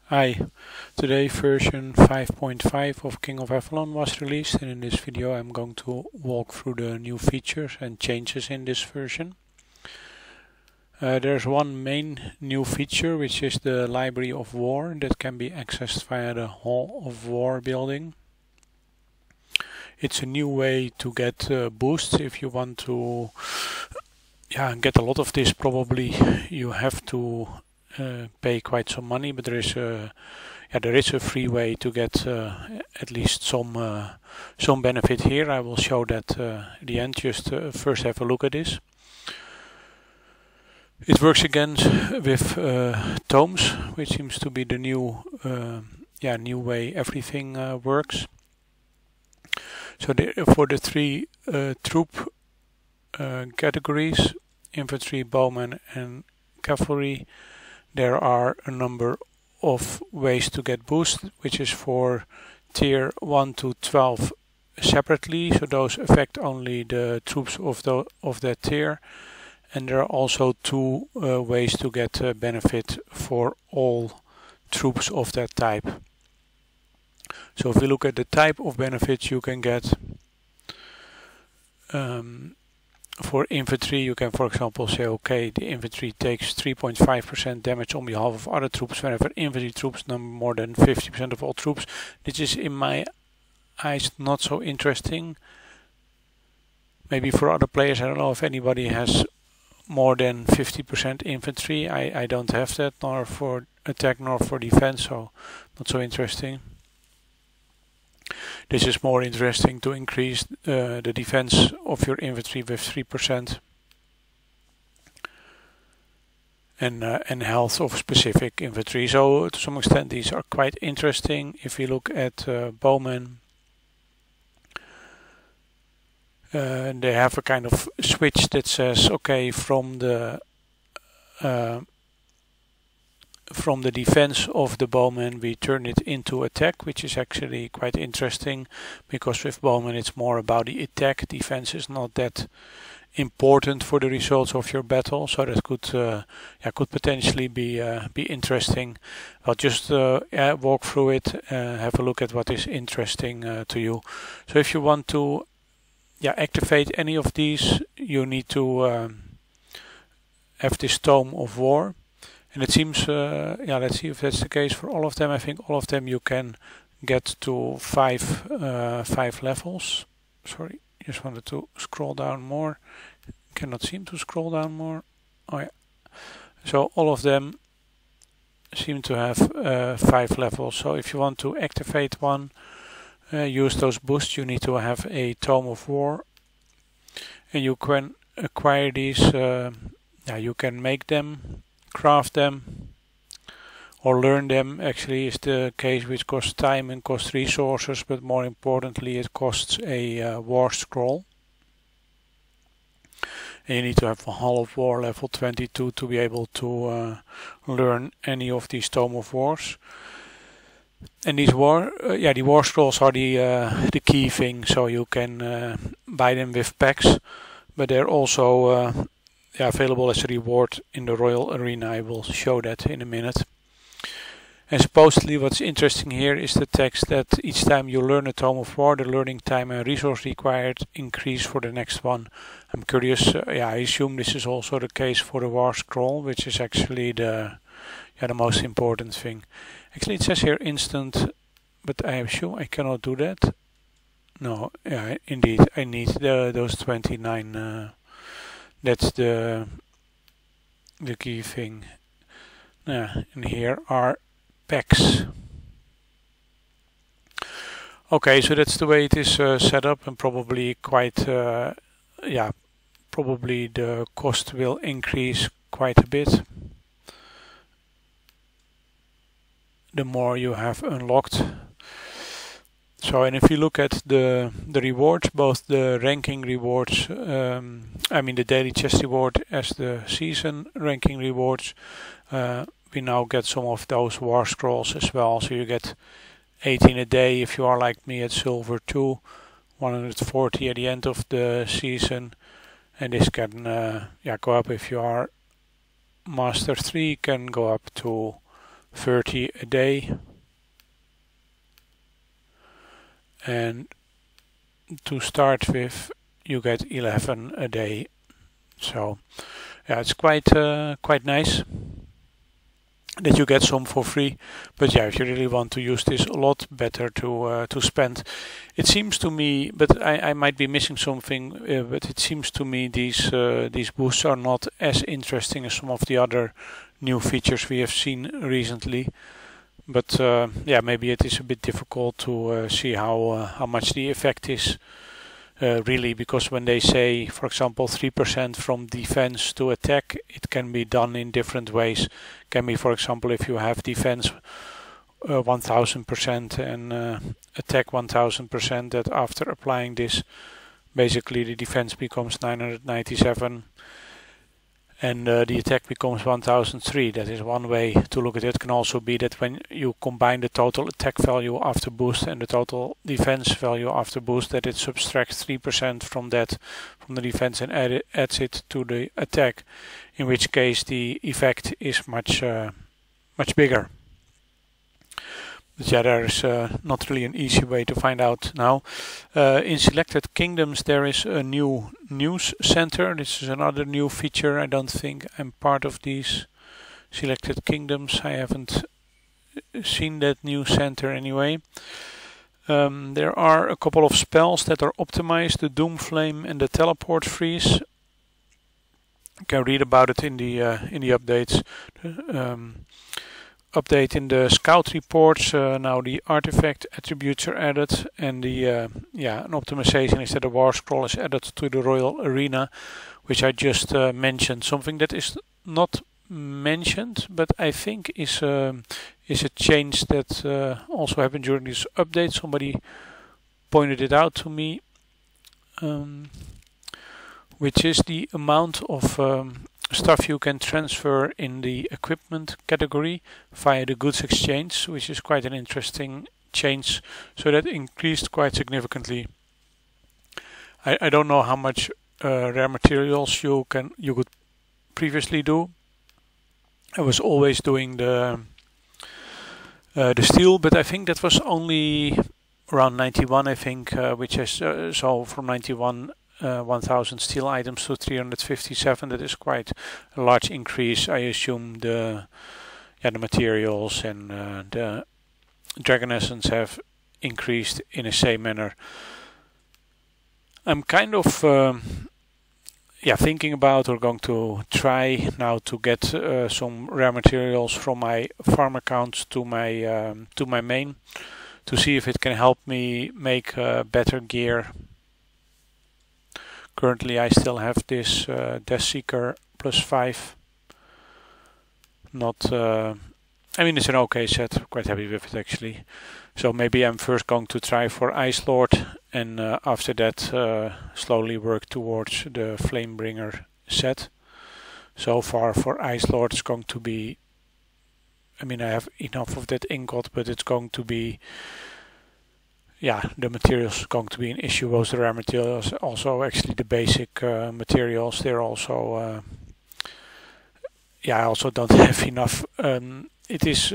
Hi, today version 5.5 of King of Avalon was released, and in this video I'm going to walk through the new features and changes in this version. There's one main new feature, which is the Library of War that can be accessed via the Hall of War building. It's a new way to get boosts. If you want to get a lot of this, probably you have to pay quite some money, but there is a free way to get at least some benefit here. I will show that at the end. Just first have a look at this. It works again with tomes, which seems to be the new way everything works. So for the three troop categories, infantry, bowmen and cavalry, there are a number of ways to get boost, which is for tier 1 to 12 separately, so those affect only the troops of that tier. And there are also two ways to get benefit for all troops of that type. So if we look at the type of benefits you can get, for infantry you can, for example, say, okay, the infantry takes 3.5% damage on behalf of other troops whenever infantry troops number more than 50% of all troops. This is, in my eyes, not so interesting. Maybe for other players, I don't know if anybody has more than 50% infantry. I don't have that, nor for attack nor for defense, so not so interesting. This is more interesting to increase the defense of your infantry with 3% and health of specific infantry. So to some extent these are quite interesting. If we look at bowmen, they have a kind of switch that says, okay, from the defense of the bowman we turn it into attack, which is actually quite interesting, because with bowman it's more about the attack. Defense is not that important for the results of your battle, so that could potentially be interesting. I'll just walk through it, have a look at what is interesting to you. So if you want to activate any of these, you need to have this Tome of War. And it seems, let's see if that's the case for all of them. I think all of them you can get to five levels. Sorry, just wanted to scroll down more. Cannot seem to scroll down more. Oh yeah. So all of them seem to have 5 levels. So if you want to activate one, use those boosts, you need to have a Tome of War. And you can acquire these, you can make them, craft them, or learn them. Actually is the case, which costs time and costs resources, but more importantly it costs a war scroll. And you need to have a Hall of War level 22 to be able to learn any of these Tome of Wars. And these the war scrolls are the key thing, so you can buy them with packs, but they're also available as a reward in the Royal Arena. I will show that in a minute. And supposedly what's interesting here is the text that each time you learn a Tome of War, the learning time and resource required increase for the next one. I'm curious, I assume this is also the case for the War Scroll, which is actually the most important thing. Actually it says here instant, but I am sure I cannot do that. No, indeed, I need those 29. That's the key thing. And here are packs. Okay, so that's the way it is set up, and probably quite, probably the cost will increase quite a bit the more you have unlocked. So, and if you look at the rewards, both the ranking rewards, the daily chest reward as the season ranking rewards, we now get some of those war scrolls as well. So you get 18 a day if you are like me at silver 2, 140 at the end of the season, and this can go up if you are master 3, can go up to 30 a day. And to start with, you get 11 a day. So yeah, it's quite nice that you get some for free. But yeah, if you really want to use this a lot, better to spend. It seems to me, but I might be missing something. But it seems to me these boosts are not as interesting as some of the other new features we have seen recently. But yeah, maybe it is a bit difficult to see how much the effect is. Really, because when they say, for example, 3% from defense to attack, it can be done in different ways. Can be, for example, if you have defense 1000% and attack 1000%, that after applying this, basically the defense becomes 997 and the attack becomes 1003. That is one way to look at it. It can also be that when you combine the total attack value after boost and the total defense value after boost, that it subtracts 3% from that, from the defense, and adds it to the attack, in which case the effect is much bigger. But yeah, there is not really an easy way to find out now. In selected kingdoms there is a new news center. This is another new feature. I don't think I'm part of these selected kingdoms. I haven't seen that new center anyway. There are a couple of spells that are optimized, the Doom Flame and the Teleport Freeze. You can read about it in the updates. Update in the scout reports. Now the artifact attributes are added, and the an optimization is that the war scroll is added to the royal arena, which I just mentioned. Something that is not mentioned, but I think is a change that also happened during this update. Somebody pointed it out to me, which is the amount of stuff you can transfer in the equipment category via the goods exchange, which is quite an interesting change. So that increased quite significantly. I don't know how much rare materials you could previously do. I was always doing the steel, but I think that was only around 91. I think, which is so from 91. 1000 steel items to 357. That is quite a large increase. I assume the materials and the dragon essence have increased in the same manner. I'm kind of thinking about, or going to try now to get some rare materials from my farm accounts to my main, to see if it can help me make better gear. Currently I still have this Death Seeker +5. Not, I mean, it's an okay set, quite happy with it actually. So maybe I'm first going to try for Ice Lord, and after that slowly work towards the Flamebringer set. So far for Ice Lord it's going to be, I mean, I have enough of that ingot, but it's going to be, the materials is going to be an issue. Both the rare materials, also actually the basic materials, they're also, I also don't have enough. It is,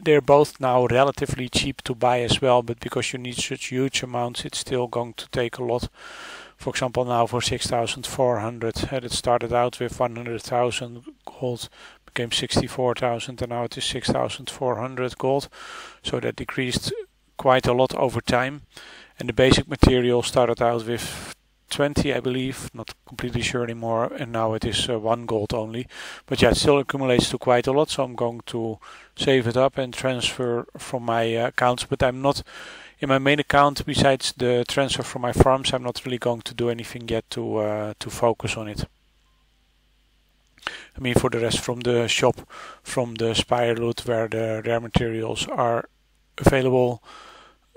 they're both now relatively cheap to buy as well, but because you need such huge amounts, it's still going to take a lot. For example, now for 6,400, it started out with 100,000 gold, became 64,000, and now it is 6,400 gold. So that decreased quite a lot over time. And the basic material started out with 20, I believe, not completely sure anymore, and now it is 1 gold only. But yeah, it still accumulates to quite a lot, so I'm going to save it up and transfer from my accounts. But I'm not in my main account. Besides the transfer from my farms, I'm not really going to do anything yet to focus on it. I mean, for the rest, from the shop, from the Spire loot where the rare materials are available,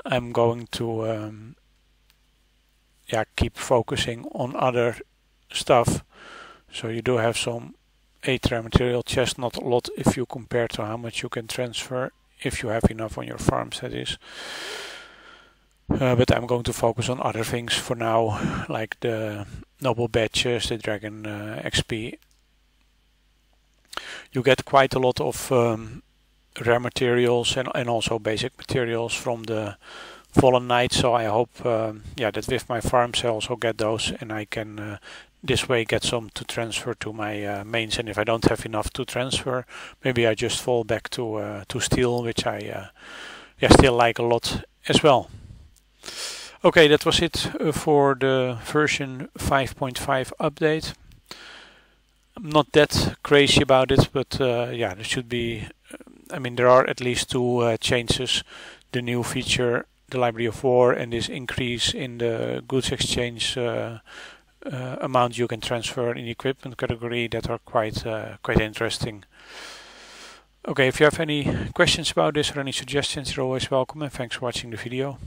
I'm going to keep focusing on other stuff. So you do have some 8 rare material chests, not a lot if you compare to how much you can transfer, if you have enough on your farms, that is. But I'm going to focus on other things for now, like the noble badges, the dragon XP. You get quite a lot of rare materials and also basic materials from the Fallen Knight. So I hope that with my farms I also get those, and I can this way get some to transfer to my mains. And if I don't have enough to transfer, maybe I just fall back to steel, which I still like a lot as well. Okay, that was it for the version 5.5 update. I'm not that crazy about it, but there should be, there are at least two changes. The new feature, the Library of War, and this increase in the goods exchange amount you can transfer in the equipment category, that are quite interesting. Okay, if you have any questions about this or any suggestions, you're always welcome, and thanks for watching the video.